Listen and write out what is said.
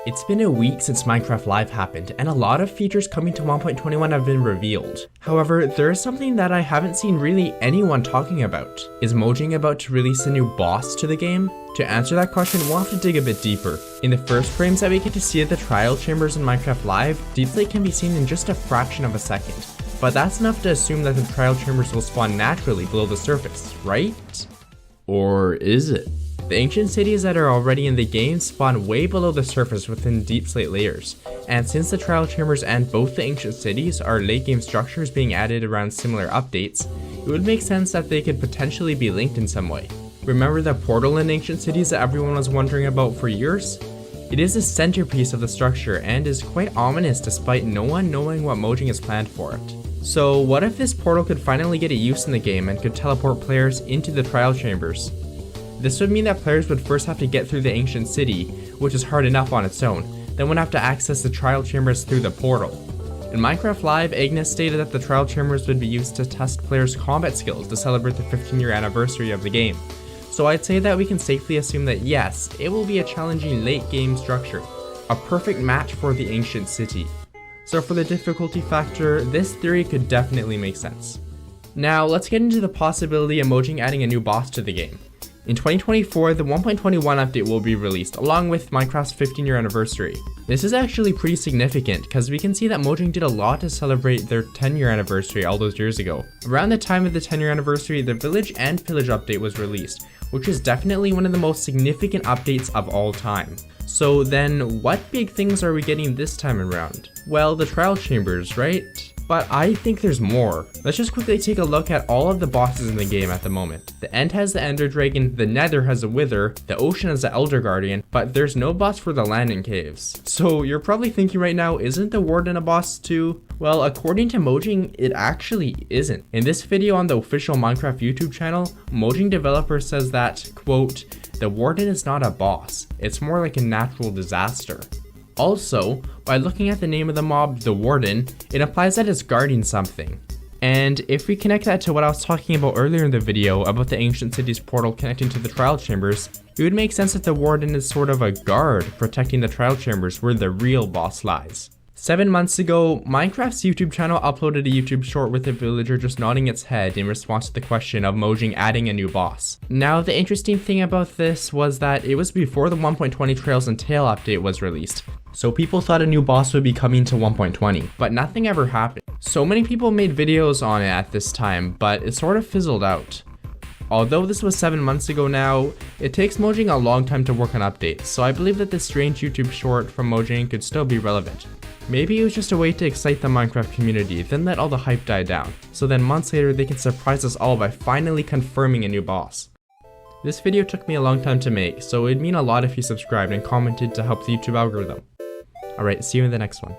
It's been a week since Minecraft Live happened, and a lot of features coming to 1.21 have been revealed. However, there is something that I haven't seen really anyone talking about. Is Mojang about to release a new boss to the game? To answer that question, we'll have to dig a bit deeper. In the first frames that we get to see of the trial chambers in Minecraft Live, deep slate can be seen in just a fraction of a second. But that's enough to assume that the trial chambers will spawn naturally below the surface, right? Or is it? The ancient cities that are already in the game spawn way below the surface within deep slate layers, and since the trial chambers and both the ancient cities are late game structures being added around similar updates, it would make sense that they could potentially be linked in some way. Remember the portal in ancient cities that everyone was wondering about for years? It is the centerpiece of the structure and is quite ominous despite no one knowing what Mojang has planned for it. So what if this portal could finally get a use in the game and could teleport players into the trial chambers? This would mean that players would first have to get through the ancient city, which is hard enough on its own, then would have to access the trial chambers through the portal. In Minecraft Live, Agnes stated that the trial chambers would be used to test players' combat skills to celebrate the 15-year anniversary of the game. So I'd say that we can safely assume that yes, it will be a challenging late game structure, a perfect match for the ancient city. So for the difficulty factor, this theory could definitely make sense. Now let's get into the possibility of Mojang adding a new boss to the game. In 2024, the 1.21 update will be released, along with Minecraft's 15-year anniversary. This is actually pretty significant, because we can see that Mojang did a lot to celebrate their 10-year anniversary all those years ago. Around the time of the 10-year anniversary, the Village and Pillage update was released, which is definitely one of the most significant updates of all time. So then, what big things are we getting this time around? Well, the trial chambers, right? But I think there's more. Let's just quickly take a look at all of the bosses in the game at the moment. The End has the Ender Dragon, the Nether has a Wither, the Ocean has the Elder Guardian, but there's no boss for the Land and Caves. So you're probably thinking right now, isn't the Warden a boss too? Well, according to Mojang, it actually isn't. In this video on the official Minecraft YouTube channel, Mojang developer says that, quote, "The Warden is not a boss, it's more like a natural disaster." Also, by looking at the name of the mob, the Warden, it implies that it's guarding something. And if we connect that to what I was talking about earlier in the video about the ancient city's portal connecting to the trial chambers, it would make sense that the Warden is sort of a guard protecting the trial chambers where the real boss lies. 7 months ago, Minecraft's YouTube channel uploaded a YouTube short with a villager just nodding its head in response to the question of Mojang adding a new boss. Now, the interesting thing about this was that it was before the 1.20 Trails and Tail update was released. So people thought a new boss would be coming to 1.20, but nothing ever happened. So many people made videos on it at this time, but it sort of fizzled out. Although this was 7 months ago now, it takes Mojang a long time to work on updates, so I believe that this strange YouTube short from Mojang could still be relevant. Maybe it was just a way to excite the Minecraft community, then let all the hype die down, so then months later they can surprise us all by finally confirming a new boss. This video took me a long time to make, so it'd mean a lot if you subscribed and commented to help the YouTube algorithm. Alright, see you in the next one.